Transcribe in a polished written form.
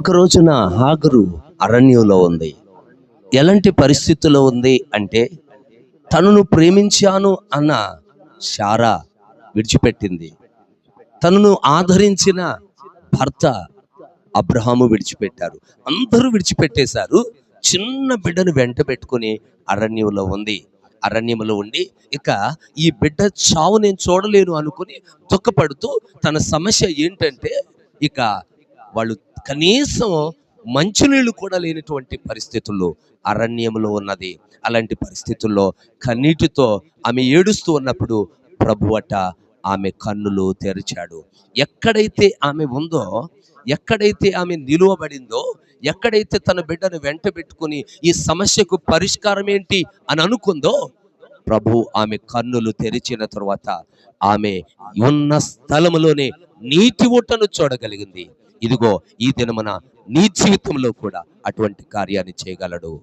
ఒక రోజున హాగరు అరణ్యంలో ఉంది. ఎలాంటి పరిస్థితుల్లో ఉంది అంటే, తనను ప్రేమించాను అన్న శారా విడిచిపెట్టింది. తనను ఆదరించిన భర్త అబ్రహాము విడిచిపెట్టారు. అందరూ విడిచిపెట్టేశారు. చిన్న బిడ్డను వెంట పెట్టుకుని అరణ్యంలో ఉంది. అరణ్యంలో ఉండి ఇక ఈ బిడ్డ చావు నేను చూడలేను అనుకుని దుఃఖపడుతూ, తన సమస్య ఏంటంటే ఇక వాళ్ళు కనీసం మంచినీళ్ళు కూడా లేనటువంటి పరిస్థితుల్లో అరణ్యంలో ఉన్నది. అలాంటి పరిస్థితుల్లో కన్నీటితో ఆమె ఏడుస్తూ ఉన్నప్పుడు ప్రభువట ఆమె కన్నులు తెరిచాడు. ఎక్కడైతే ఆమె ఉందో, ఎక్కడైతే ఆమె నిలువబడిందో, ఎక్కడైతే తన బిడ్డను వెంట పెట్టుకుని ఈ సమస్యకు పరిష్కారం ఏంటి అని అనుకుందో, ప్రభు ఆమె కన్నులు తెరిచిన తరువాత ఆమె ఉన్న స్థలములోనే నీటి ఊటను చూడగలిగింది. ఇదిగో ఈ దినమున నీ జీవితంలో కూడా అటువంటి కార్యాన్ని చేయగలడు.